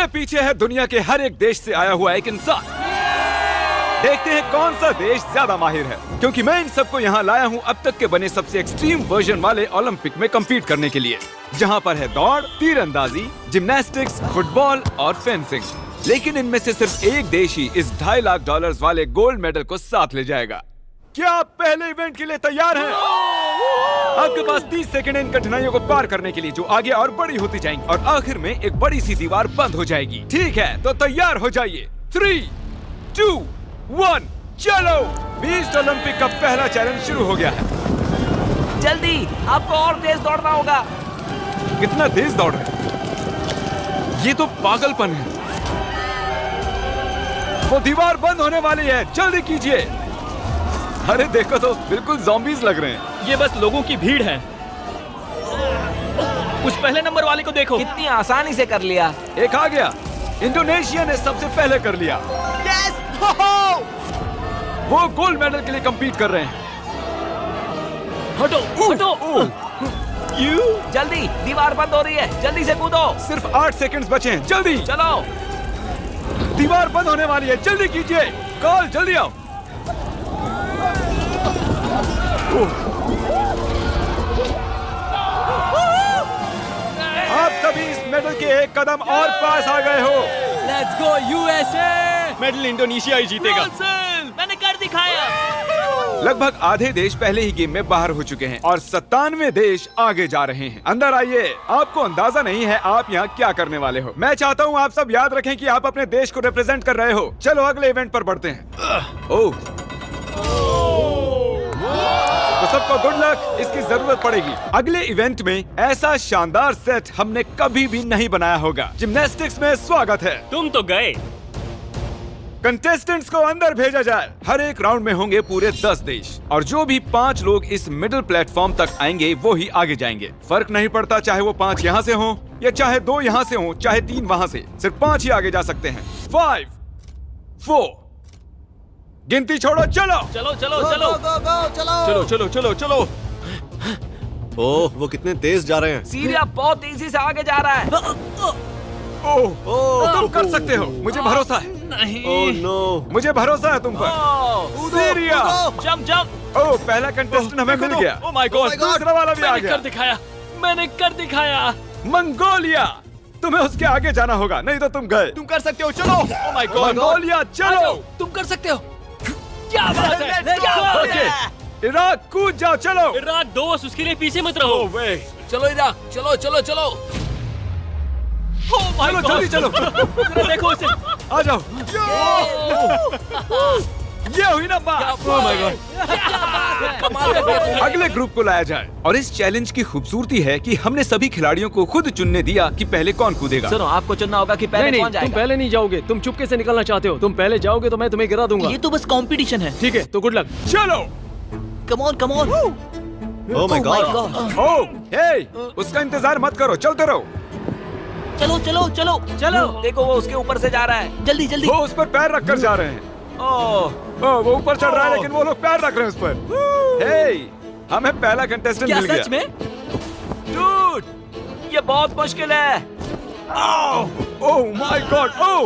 मेरे पीछे है दुनिया के हर एक देश से आया हुआ एक इंसान। देखते हैं कौन सा देश ज्यादा माहिर है, क्योंकि मैं इन सबको यहाँ लाया हूँ अब तक के बने सबसे एक्सट्रीम वर्जन वाले ओलंपिक में कम्पीट करने के लिए, जहाँ पर है दौड़, तीरंदाजी, जिम्नास्टिक्स, फुटबॉल और फेंसिंग। लेकिन इनमें से सिर्फ एक देश ही इस $2.5 लाख वाले गोल्ड मेडल को साथ ले जाएगा। क्या आप पहले इवेंट के लिए तैयार हैं? आपके पास 30 सेकंड इन कठिनाइयों को पार करने के लिए, जो आगे और बड़ी होती जाएंगी और आखिर में एक बड़ी सी दीवार बंद हो जाएगी। ठीक है, तो तैयार हो जाइए। 3, 2, 1, चलो। बीस्ट ओलंपिक का पहला चैलेंज शुरू हो गया है। जल्दी, आपको और तेज दौड़ना होगा। कितना तेज दौड़ रहे हैं? ये तो पागलपन है। वो दीवार बंद होने वाली है, जल्दी कीजिए। अरे देखो तो, बिल्कुल ज़ॉम्बीज़ लग रहे हैं। ये बस लोगों की भीड़ है। उस पहले नंबर वाले को देखो, कितनी आसानी से कर लिया। एक आ गया। इंडोनेशिया ने सबसे पहले कर लिया। यस! वो गोल्ड मेडल के लिए compete कर रहे हैं। हटो, हटो। जल्दी, दीवार बंद हो रही है, जल्दी से कूदो। सिर्फ 8 सेकंड्स बचे हैं, जल्दी। चलो, दीवार बंद होने वाली है, जल्दी कीजिए। कॉल, जल्दी आओ। आप सभी इस मेडल के एक कदम और पास आ गए हो। Let's go USA. Medal Indonesia ही जीतेगा। मैंने कर दिखाया। लगभग आधे देश पहले ही गेम में बाहर हो चुके हैं और 97 देश आगे जा रहे हैं। अंदर आइए। आपको अंदाजा नहीं है आप यहाँ क्या करने वाले हो। मैं चाहता हूँ आप सब याद रखें कि आप अपने देश को रिप्रेजेंट कर रहे हो। चलो अगले इवेंट पर बढ़ते हैं। ओह, तो सबको गुड लक, इसकी जरूरत पड़ेगी। अगले इवेंट में ऐसा शानदार सेट हमने कभी भी नहीं बनाया होगा। जिम्नास्टिक्स में स्वागत है। तुम तो गए। कंटेस्टेंट्स को अंदर भेजा जाए। हर एक राउंड में होंगे पूरे 10 देश और जो भी 5 लोग इस मिडिल प्लेटफॉर्म तक आएंगे वो ही आगे जाएंगे। फर्क नहीं पड़ता चाहे वो 5 यहाँ से हों या चाहे 2 यहाँ से हों, चाहे 3 वहाँ से, सिर्फ 5 ही आगे जा सकते हैं। 5, 4, गिनती छोड़ो, चलो चलो चलो चलो चलो चलो चलो चलो। ओह, वो कितने तेज जा रहे हैं। सीरिया बहुत तेजी से आगे जा रहा है। ओह, तुम कर सकते हो, मुझे भरोसा है। नहीं। ओह नो, मुझे भरोसा है तुम पर। सीरिया। Jump jump. ओह, पहला कंटेस्टेंट हमें मिल गया। ओह माय गॉड, दूसरा वाला भी आ मैंने गया। कर दिखाया, मैंने कर दिखाया। मंगोलिया, तुम्हें उसके आगे जाना होगा, नहीं तो तुम गए। तुम कर सकते हो, चलो। ओह माय गॉड, मंगोलिया, चलो। तुम कर सकते हो। क्या बात है, क्या बात है। इराक, कूद जाओ, चलो। इराक दोस्त, उसके लिए पीछे मत रहो। चलो इराक, चलो चलो चलो। ओह माय चलो, गॉड, जल्दी चलो। जरा देखो इसे। आ जाओ। ये हुई ना बात। ओह माय गॉड, अगले ग्रुप को लाया जाए और इस चैलेंज की खूबसूरती है कि हमने सभी खिलाड़ियों को खुद चुनने दिया कि पहले कौन कूदेगा। सुनो, आपको चुनना होगा कि पहले कौन तुम जाएगा। पहले नहीं जाओगे, तुम चुपके से निकलना चाहते हो। तुम पहले जाओगे तो मैं तुम्हें गिरा दूंगा। ये तो बस कंपटीशन है। ठीक है, तो गुड लक। चलो। Come on come on. Oh my god. Oh, hey, उसका इंतजार मत करो, चलते रहो। चलो चलो चलो चलो। देखो वो उसके ऊपर से जा रहा है। जल्दी जल्दी। वो उस पर पैर रखकर जा रहे हैं। ओह, वो ऊपर चढ़ रहा है लेकिन वो लोग पैर रख रहे हैं उस पर। हे, हमें पहला कंटेस्टेंट क्या मिल गया। सच में? डूड, ये बहुत मुश्किल है। ओह माय गॉड। ओह,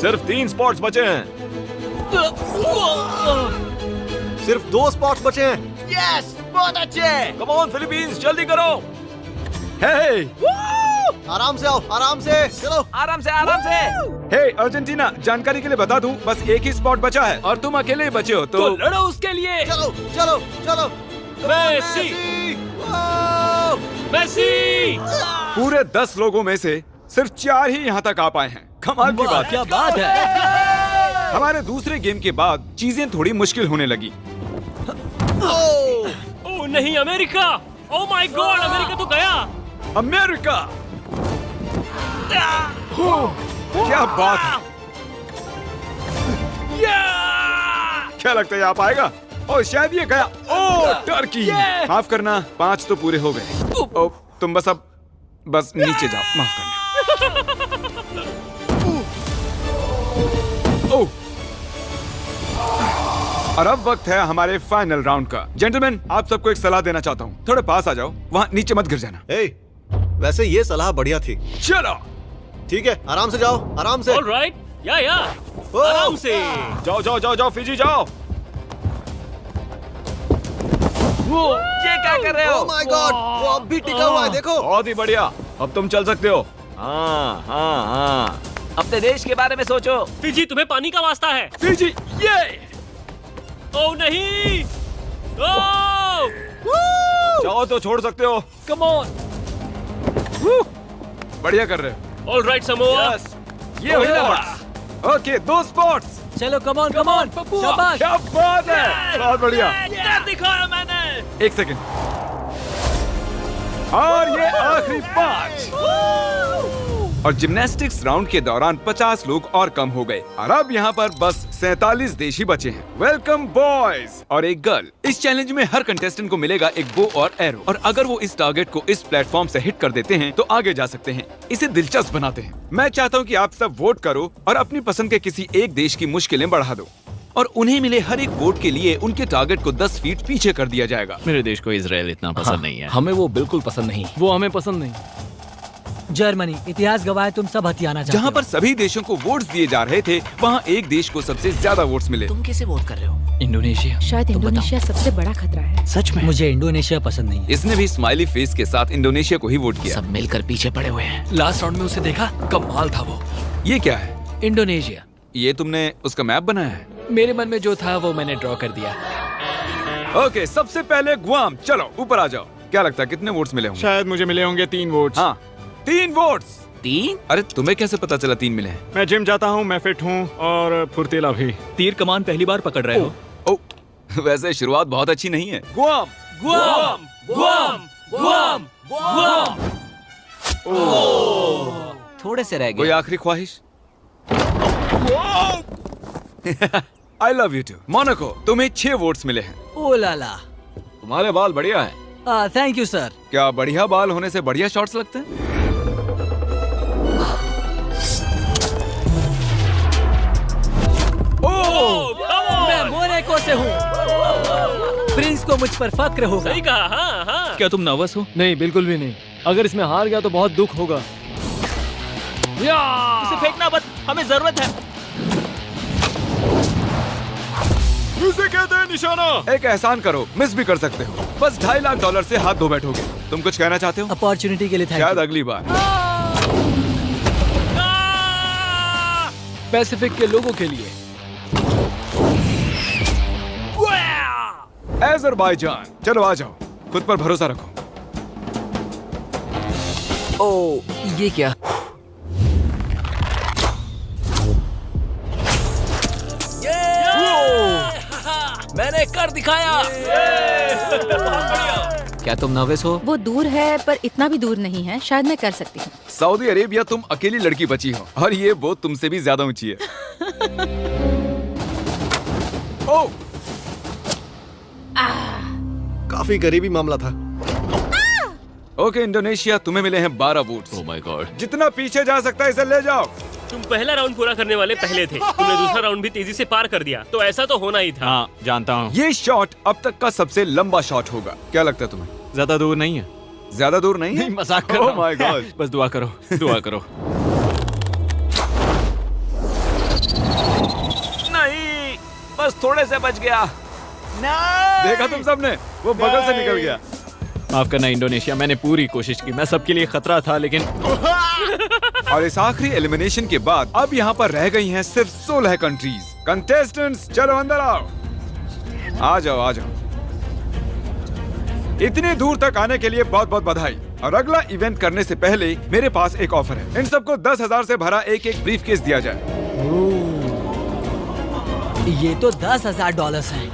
सिर्फ 3 स्पॉट्स बचे हैं। सिर्फ 2 स्पॉट्स बचे हैं। यस, बहुत अच्छे। कम ऑन फिलीपींस, जल्दी करो। हे, आराम से आओ, आराम से। चलो। आराम से आराम से। हे अर्जेंटीना, जानकारी के लिए बता दूं, बस एक ही स्पॉट बचा है और तुम अकेले ही बचे हो, तो लड़ो उसके लिए। चलो चलो चलो। Messi, Messi. पूरे 10 लोगों में से सिर्फ 4 ही यहाँ तक आ पाए हैं। कमाल की बात। क्या बात है। हमारे दूसरे गेम के बाद चीजें थोड़ी मुश्किल होने लगी। ओह नहीं, America. Oh my God, America तो गया। अमेरिका। क्या बात है। क्या लगता है आप आएगा? ओह, शायद ये गया। ओह, टर्की। माफ करना, 5 तो पूरे हो गए। ओह, तुम बस नीचे जाओ, माफ करना। ओह, और अब वक्त है हमारे फाइनल राउंड का। जेंटलमैन, आप सबको एक सलाह देना चाहता हूँ, थोड़े पास आ जाओ, वहाँ नीचे मत गिर जाना। हे, वैसे ये सलाह बढ़िया थी। चलो ठीक है, आराम से जाओ, आराम से। ऑलराइट, या ओ! आराम से। जाओ जाओ जाओ जाओ फिजी जाओ। ये क्या कर रहे ओह हो? माय गॉड, वो अब भी टिका हुआ है, देखो। बहुत ही बढ़िया, अब तुम चल सकते हो। हाँ हाँ हाँ। अपने देश के बारे में सोचो। फिजी, तुम्हें पानी का वास्ता है। फिजी ये ओ नहीं, ओ चाहो तो छोड़ सकते हो। Come on. बढ़िया कर रहे हो। Alright Samoa. यस, ये हुई ना। Okay, 2 spots. चलो कम ऑन शाबाश। क्या बात है, बहुत बढ़िया। क्या दिखाया मैंने? 1 सेकंड। और ये आखिरी 5। और जिम्नास्टिक्स राउंड के दौरान 50 लोग और कम हो गए और अब यहाँ पर बस 47 देश ही बचे हैं। वेलकम बॉयज और एक गर्ल। इस चैलेंज में हर कंटेस्टेंट को मिलेगा एक बो और एरो, और अगर वो इस टारगेट को इस प्लेटफॉर्म से हिट कर देते हैं तो आगे जा सकते हैं। इसे दिलचस्प बनाते हैं। मैं चाहता हूँ कि आप सब वोट करो और अपनी पसंद के किसी एक देश की मुश्किलें बढ़ा दो, और उन्हें मिले हर एक वोट के लिए उनके टारगेट को 10 फीट पीछे कर दिया जाएगा। मेरे देश को इजराइल इतना पसंद नहीं है। हमें वो बिल्कुल पसंद नहीं। वो हमें पसंद नहीं। जर्मनी, इतिहास गवाह तुम सब हथियाना चाहते जहाँ हो। पर सभी देशों को वोट्स दिए जा रहे थे, वहाँ एक देश को सबसे ज्यादा वोट्स मिले। तुम कैसे वोट कर रहे हो? इंडोनेशिया। शायद इंडोनेशिया सबसे बड़ा खतरा है। सच में? मुझे इंडोनेशिया पसंद नहीं है। इसने भी स्माइली फेस के साथ इंडोनेशिया को ही वोट किया। सब मिलकर पीछे पड़े हुए हैं। लास्ट राउंड में उसे देखा, कमाल था वो। ये क्या है? इंडोनेशिया। ये तुमने उसका मैप बनाया है? मेरे मन में जो था वो मैंने ड्रॉ कर दिया। ओके, सबसे पहले गुआम। चलो ऊपर आ जाओ। क्या लगता है कितने वोट्स मिले होंगे? शायद मुझे मिले होंगे 3 वोट्स। हाँ, 3 वोट्स। 3? अरे तुम्हें कैसे पता चला 3 मिले हैं? मैं जिम जाता हूँ, मैं फिट हूँ और फुर्तीला भी। तीर कमान पहली बार पकड़ रहे हो? ओ, वैसे शुरुआत बहुत अच्छी नहीं है। Guam. Guam, Guam, Guam, Guam. थोड़े से रह कोई गए। आखिरी ख्वाहिश? I love you too. Monaco, तुम्हें 6 वोट्स मिले हैं। ओ लाला। तुम्हारे बाल बढ़िया है। Thank you sir. क्या बढ़िया बाल होने से बढ़िया शॉट्स लगते हैं? मैं मोनाको से हूँ। प्रिंस को मुझ पर फक्र होगा। सही कहा, हाँ हाँ। क्या तुम नर्वस हो? नहीं, बिल्कुल भी नहीं। अगर इसमें हार गया तो बहुत दुख होगा। उसे फेंकना मत, हमें जरूरत है। उसे कहते हैं निशाना। एक एहसान करो, मिस भी कर सकते हो। बस $2.5 लाख से हाथ धो बैठोगे। तुम कुछ कहना चाहते हो? अपॉर्चुनिटी के लिए थैंक शायद यू। अगली बार। पैसिफिक के लोगों के लिए। अज़रबैजान, चलो आ जाओ। खुद पर भरोसा रखो। ओ, ये क्या? मैंने कर दिखाया। क्या तुम नर्वस हो? वो दूर है पर इतना भी दूर नहीं है, शायद मैं कर सकती हूँ। सऊदी अरेबिया, तुम अकेली लड़की बची हो और ये बोट तुमसे भी ज्यादा ऊंची है। ओ, काफी करीबी मामला था। ओके इंडोनेशिया, तुम्हें मिले हैं 12 वोट्स। Oh my God. जितना पीछे जा सकता है इसे ले जाओ। तुम पहला राउंड पूरा करने वाले पहले थे। तुमने दूसरा राउंड भी तेजी से पार कर दिया, तो ऐसा तो होना ही था। हाँ, जानता हूँ। ये शॉट अब तक का सबसे लंबा शॉट होगा। क्या लगता है तुम्हें? ज्यादा दूर नहीं है। ज्यादा दूर नहीं है? मजाक कर रहा Oh हूँ। my God। बस दुआ करो, दुआ करो। नहीं, बस थोड़े से बच गया। नहीं। देखा तुम सबने, वो बगल से निकल गया। माफ करना इंडोनेशिया, मैंने पूरी कोशिश की। मैं सबके लिए खतरा था, लेकिन और इस आखिरी एलिमिनेशन के बाद अब यहाँ पर रह गई हैं सिर्फ 16 कंट्रीज। कंटेस्टेंट्स, चलो अंदर आओ। आ जाओ, आ जाओ। इतनी दूर तक आने के लिए बहुत बहुत बधाई। और अगला इवेंट करने से पहले मेरे पास एक ऑफर है। इन सबको 10,000 से भरा एक ब्रीफकेस दिया जाए। ये तो $10,000 हैं।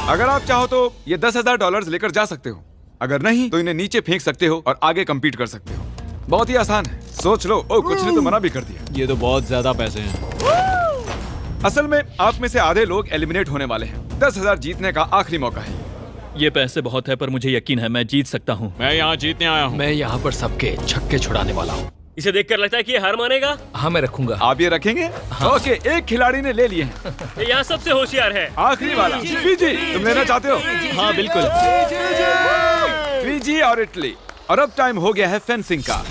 अगर आप चाहो तो ये $10,000 लेकर जा सकते हो। अगर नहीं तो इन्हें नीचे फेंक सकते हो और आगे कम्पीट कर सकते हो। बहुत ही आसान है, सोच लो। ओ, कुछ ने तो मना भी कर दिया। ये तो बहुत ज्यादा पैसे हैं। असल में आप में से आधे लोग एलिमिनेट होने वाले हैं। 10,000 जीतने का आखिरी मौका है। ये पैसे बहुत है, पर मुझे यकीन है मैं जीत सकता हूँ। मैं यहाँ जीतने आया हूँ। मैं यहाँ पर सबके छक्के छुड़ाने वाला हूँ। इसे देखकर लगता है कि ये हार मानेगा। हाँ, मैं रखूंगा। आप ये रखेंगे? ओके, एक खिलाड़ी ने ले लिए हैं। ये यहाँ सबसे होशियार है। आखिरी वाला फिजी, तुम लेना चाहते हो? हाँ बिल्कुल। फिजी और इटली। और अब टाइम हो गया है फेंसिंग का।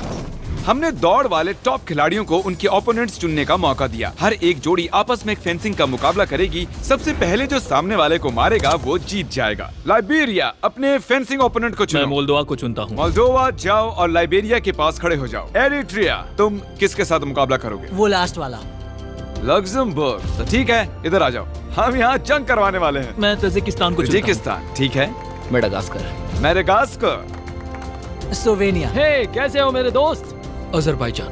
हमने दौड़ वाले टॉप खिलाड़ियों को उनके ओपोनेंट्स चुनने का मौका दिया। हर एक जोड़ी आपस में एक फेंसिंग का मुकाबला करेगी। सबसे पहले जो सामने वाले को मारेगा वो जीत जाएगा। लाइबेरिया, अपने फेंसिंग ओपोनेंट को मैं चुनो। मोल्दोवा को चुनता हूँ। मोल्दोवा जाओ और लाइबेरिया के पास खड़े हो जाओ। एरिट्रिया, तुम किसके साथ मुकाबला करोगे? वो लास्ट वाला। लग्जमबर्ग, तो ठीक है, इधर आ जाओ, हम यहाँ जंग करवाने वाले हैं। मैं तजिकिस्तान को चुनता हूँ। तजिकिस्तान, ठीक है। मेडागास्कर। मेडागास्कर। स्लोवेनिया। हे, कैसे हो मेरे दोस्त? अजरबैजान।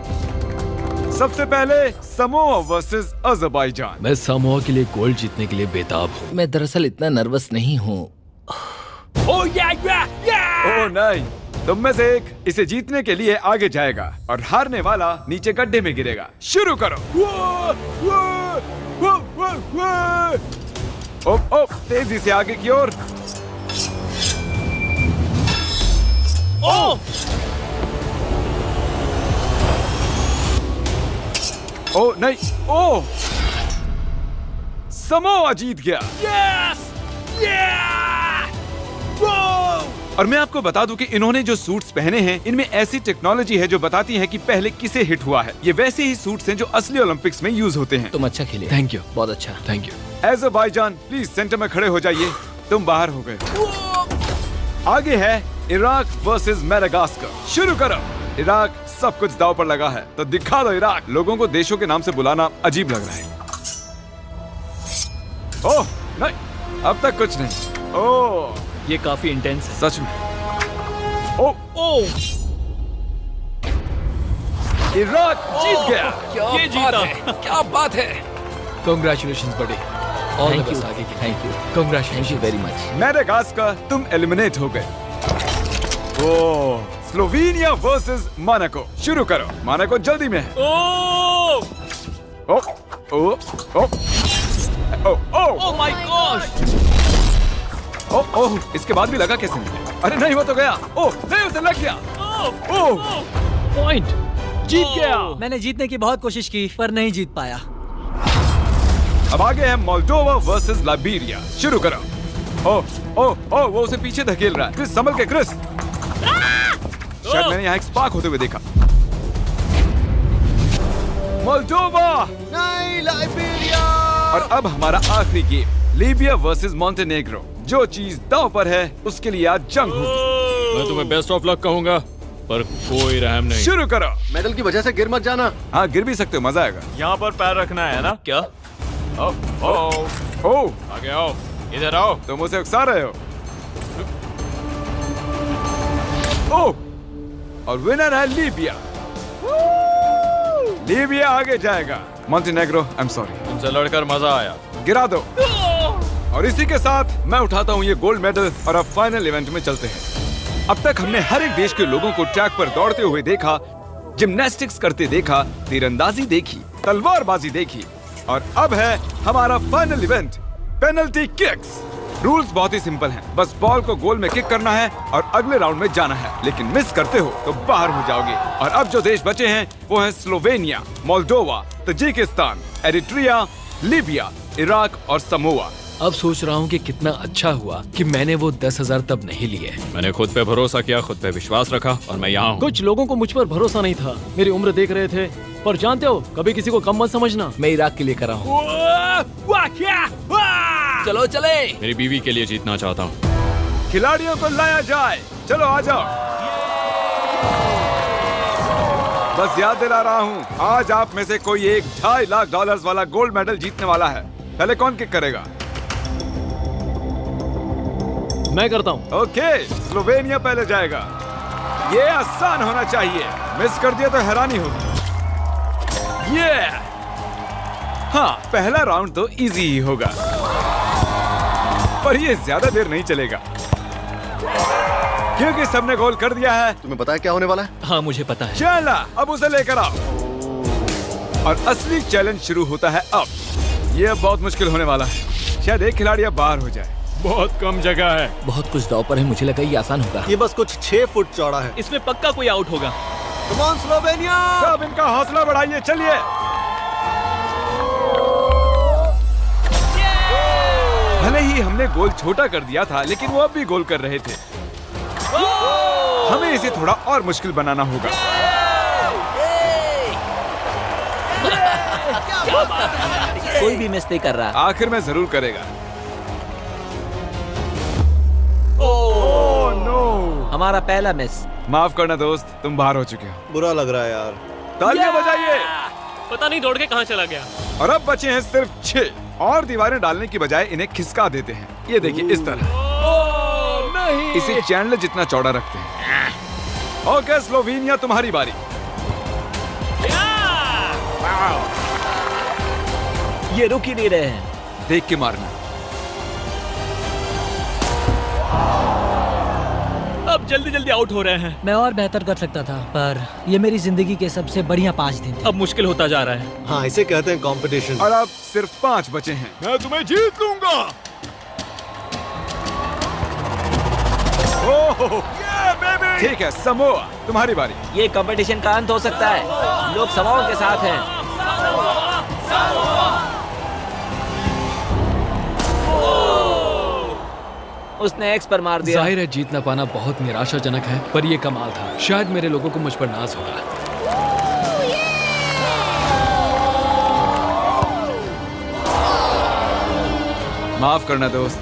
सबसे पहले समोआ वर्सेस अजरबैजान। मैं समोआ के लिए गोल्ड जीतने के लिए बेताब हूँ। मैं दरअसल इतना नर्वस नहीं हूँ। ओह नहीं, तुम में से एक इसे जीतने के लिए आगे जाएगा और हारने वाला नीचे गड्ढे में गिरेगा। शुरू करो। ओह, तेजी से आगे की ओर। ओह नहीं, ओह, समोआ जीत गया। और मैं आपको बता दूं कि इन्होंने जो सूट्स पहने हैं इनमें ऐसी टेक्नोलॉजी है जो बताती है कि पहले किसे हिट हुआ है। ये वैसे ही सूट्स हैं जो असली ओलंपिक्स में यूज होते हैं। तुम अच्छा खेले। Thank you. बहुत अच्छा। Thank you. Azerbaijan, please centre में खड़े हो जाइए। तुम बाहर हो गए। आगे है इराक वर्सेस मेडागास्कर। शुरू करो। इराक, सब कुछ दांव पर लगा है, तो दिखा दो इराक। लोगों को देशों के नाम से बुलाना अजीब लग रहा है। ओह नहीं, अब तक कुछ नहीं। ओह, ये काफी इंटेंस है। सच में। ओह, इराक जीत गया। ये जीता। क्या बात है। Congratulations, buddy. All the Thank best you. आगे के लिए। Thank you. Congratulations. Thank you very much. Madagascar, तुम एलिमिनेट हो गए। ओह, स्लोवेनिया वर्सेस मोनाको। शुरू करो। मोनाको जल्दी में है। ओह, ओह, ओह, ओह, माय गॉड। ओह, ओह, इसके बाद भी लगा कैसे नहीं? अरे नहीं, वो तो गया। ओह नहीं, उसे लग गया। ओह, Point. जीत गया। मैंने जीतने की बहुत कोशिश की पर नहीं जीत पाया। अब आगे है मोल्दोवा वर्सेस लाइबेरिया। शुरू करो। ओह, ओह, ओह, वो उसे पीछे धकेल रहा है। क्रिस, संभल के क्रिस। शायद मैंने यहाँ एक स्पार्क होते हुए देखा। मोल्दोवा। नहीं, लाइबेरिया। और अब हमारा आखिरी गेम, लीबिया वर्सेस मॉन्टेनेग्रो। जो चीज दांव पर है उसके लिए आज जंग होगी। मैं तुम्हें बेस्ट ऑफ लक कहूंगा, पर कोई रहम नहीं। शुरू करो। मेडल की वजह से गिर मत जाना। हाँ, गिर भी सकते हो, मजा आएगा। यहाँ पर पैर रखना है ना? क्या? ओह, आगे आओ, इधर आओ। तुम उसे उकसा रहे हो। ओह, और विनर है लीबिया। लीबिया आगे जाएगा। Montenegro, I am sorry. तुमसे लड़कर मजा आया। गिरा दो। और इसी के साथ मैं उठाता हूँ ये गोल्ड मेडल और अब फाइनल इवेंट में चलते हैं। अब तक हमने हर एक देश के लोगों को ट्रैक पर दौड़ते हुए देखा, जिम्नास्टिक्स करते देखा, तीरंदाजी देखी, तलवारबाजी देखी, और अब है हमारा final event, penalty kicks. Rules बहुत ही सिंपल हैं। बस बॉल को गोल में किक करना है और अगले राउंड में जाना है, लेकिन मिस करते हो तो बाहर हो जाओगे। और अब जो देश बचे हैं वो है Slovenia, Moldova, Tajikistan, Eritrea, Libya, Iraq और समोआ। अब सोच रहा हूँ कि कितना अच्छा हुआ कि मैंने वो 10,000 तब नहीं लिए। मैंने खुद पे भरोसा किया, खुद पे विश्वास रखा, और मैं यहाँ हूँ। कुछ लोगों को मुझ पर भरोसा नहीं था, मेरी उम्र देख रहे थे, पर जानते हो कभी किसी को कम मत समझना। मैं इराक के लिए कर रहा हूँ। चलो चले। मेरी बीवी के लिए जीतना चाहता हूँ। खिलाड़ियों को लाया जाए। चलो आ जाओ। बस याद दिला रहा हूँ, आज आप में से कोई एक $2.5 लाख वाला गोल्ड मेडल जीतने वाला है। पहले कौन किक करेगा? मैं करता हूँ। ओके, स्लोवेनिया पहले जाएगा। ये आसान होना चाहिए, मिस कर दिया तो हैरानी होगी। ये हाँ, पहला राउंड तो इजी ही होगा, पर ये ज्यादा देर नहीं चलेगा क्योंकि सबने गोल कर दिया है। तुम्हें पता है क्या होने वाला है? हाँ मुझे पता है। चला, अब उसे लेकर आओ। और असली चैलेंज शुरू होता है अब। ये अब बहुत मुश्किल होने वाला है। शायद एक खिलाड़ी अब बाहर हो जाए। बहुत कम जगह है। बहुत कुछ दांव पर है, मुझे लगा ये आसान होगा। ये बस कुछ 6 फुट चौड़ा है। इसमें पक्का कोई आउट होगा। Come on Slovenia! सब इनका हौसला बढ़ाइए, चलिए। भले ही हमने गोल छोटा कर दिया था, लेकिन वो अब भी गोल कर रहे थे। हमें इसे थोड़ा और मुश्किल बनाना होगा। कोई भी मिस नहीं कर रहा। आखिर में जरूर करेगा। ओह नो, हमारा पहला मिस। माफ करना दोस्त, तुम बाहर हो चुके हो। बुरा लग रहा है यार। तालियां बजाइए। पता नहीं दौड़ के कहाँ चला गया। और अब बचे हैं सिर्फ 6 और दीवारें डालने की बजाय इन्हें खिसका देते हैं। ये देखिए इस तरह। नहीं। इसे चैंडलर जितना चौड़ा रखते हैं। ओके स्लोवेनिया, तुम्हारी बारी। ये रुक ही नहीं रहे हैं। देख के मारना। अब जल्दी जल्दी आउट हो रहे हैं। मैं और बेहतर कर सकता था, पर ये मेरी जिंदगी के सबसे बढ़िया 5 दिन थे। अब मुश्किल होता जा रहा है। हाँ, इसे कहते हैं कंपटीशन। और अब सिर्फ 5 बचे हैं। मैं तुम्हें जीत लूंगा। ओह, ठीक है समोआ, तुम्हारी बारी। ये कंपटीशन का अंत हो सकता है। लोग समाओं के साथ हैं। उसने एक्स पर मार दिया। जाहिर है जीत ना पाना बहुत निराशाजनक है, पर ये कमाल था। शायद मेरे लोगों को मुझ पर नाज होगा। माफ करना दोस्त।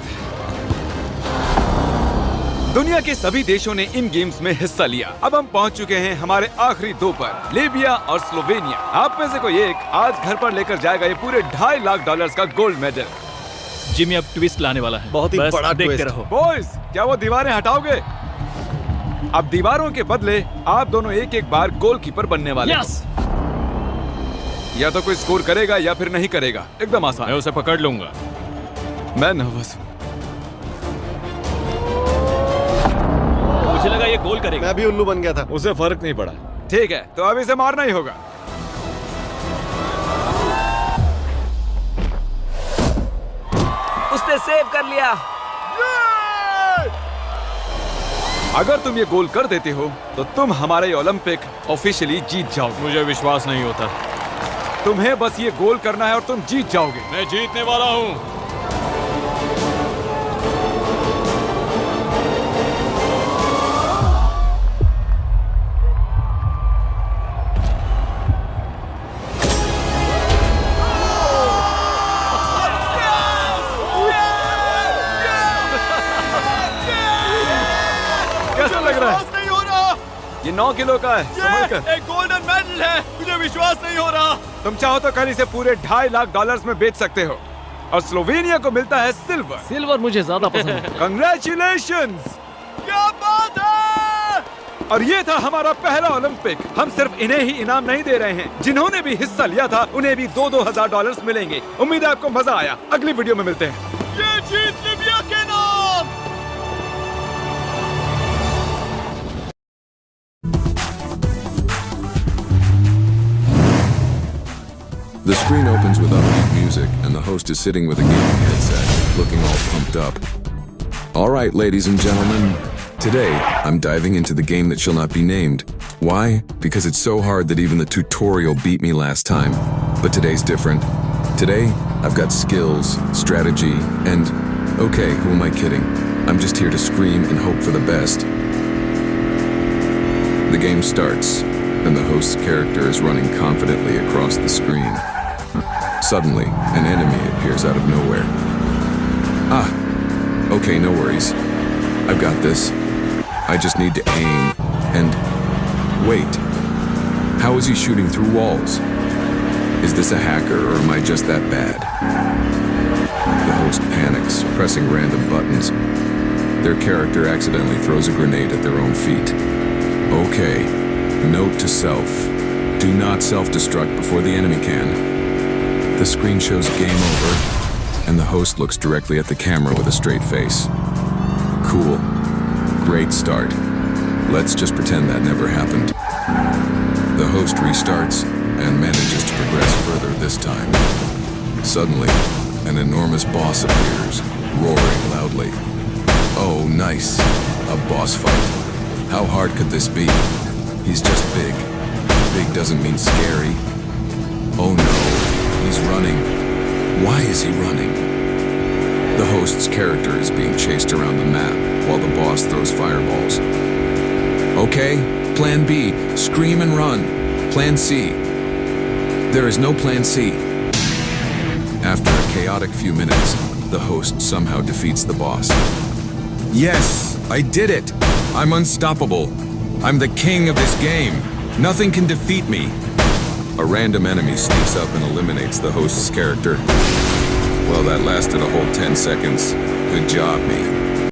दुनिया के सभी देशों ने इन गेम्स में हिस्सा लिया। अब हम पहुंच चुके हैं हमारे आखिरी 2 पर, लीबिया और स्लोवेनिया। आप में से कोई एक आज घर पर लेकर जाएगा ये पूरे $2.5 लाख का गोल्ड मेडल। जिमी अब ट्विस्ट लाने वाला है। बहुत ही बस बड़ा देखते ट्विस्ट। रहो। बॉयज, क्या वो दीवारें हटाओगे? अब दीवारों के बदले आप दोनों एक बार गोलकीपर बनने वाले हो। या तो कोई स्कोर करेगा या फिर नहीं करेगा। एकदम आसान। मैं उसे पकड़ लूंगा। मैं नर्वस हूँ। मुझे लगा ये गोल करेगा। मैं भी उल्लू बन गया था। उसे फर्क नहीं पड़ा। ठीक है, तो अब इसे मारना ही होगा। उसने सेव कर लिया। अगर तुम ये गोल कर देते हो तो तुम हमारा ये ओलंपिक ऑफिशियली जीत जाओगे। मुझे विश्वास नहीं होता। तुम्हें बस ये गोल करना है और तुम जीत जाओगे। मैं जीतने वाला हूँ। कैसा लग रहा है? नहीं हो रहा। ये 9 किलो का है। संभल कर। एक गोल्डन मेडल है। मुझे विश्वास नहीं हो रहा। तुम चाहो तो कल इसे पूरे $2.5 लाख में बेच सकते हो और स्लोवेनिया को मिलता है सिल्वर। सिल्वर मुझे ज्यादा पसंद है। कंग्रेचुलेशंस! क्या बात है। और ये था हमारा पहला ओलंपिक। हम सिर्फ इन्हें ही इनाम नहीं दे रहे हैं, जिन्होंने भी हिस्सा लिया था उन्हें भी $2,000 मिलेंगे। उम्मीद है आपको मजा आया। अगली वीडियो में मिलते हैं। ये जीत लीबिया के नाम। The screen opens with upbeat music, and the host is sitting with a gaming headset, looking all pumped up. All right, ladies and gentlemen, today I'm diving into the game that shall not be named. Why? Because it's so hard that even the tutorial beat me last time. But today's different. Today, I've got skills, strategy, and okay, who am I kidding? I'm just here to scream and hope for the best. The game starts, and the host's character is running confidently across the screen. Suddenly, an enemy appears out of nowhere. Ah, okay, no worries. I've got this. I just need to aim, and wait. How is he shooting through walls? Is this a hacker, or am I just that bad? The host panics, pressing random buttons. Their character accidentally throws a grenade at their own feet. Okay, note to self. Do not self-destruct before the enemy can. The screen shows game over, and the host looks directly at the camera with a straight face. Cool. Great start. Let's just pretend that never happened. The host restarts and manages to progress further this time. Suddenly, an enormous boss appears, roaring loudly. Oh, nice. A boss fight. How hard could this be? He's just big. Big doesn't mean scary. Oh no. He's running. Why is he running? The host's character is being chased around the map while the boss throws fireballs. Okay? Plan B, scream and run. Plan C. There is no plan C. After a chaotic few minutes, the host somehow defeats the boss. Yes, I did it! I'm unstoppable. I'm the king of this game. Nothing can defeat me. A random enemy sneaks up and eliminates the host's character. Well, that lasted a whole 10 seconds. Good job, me.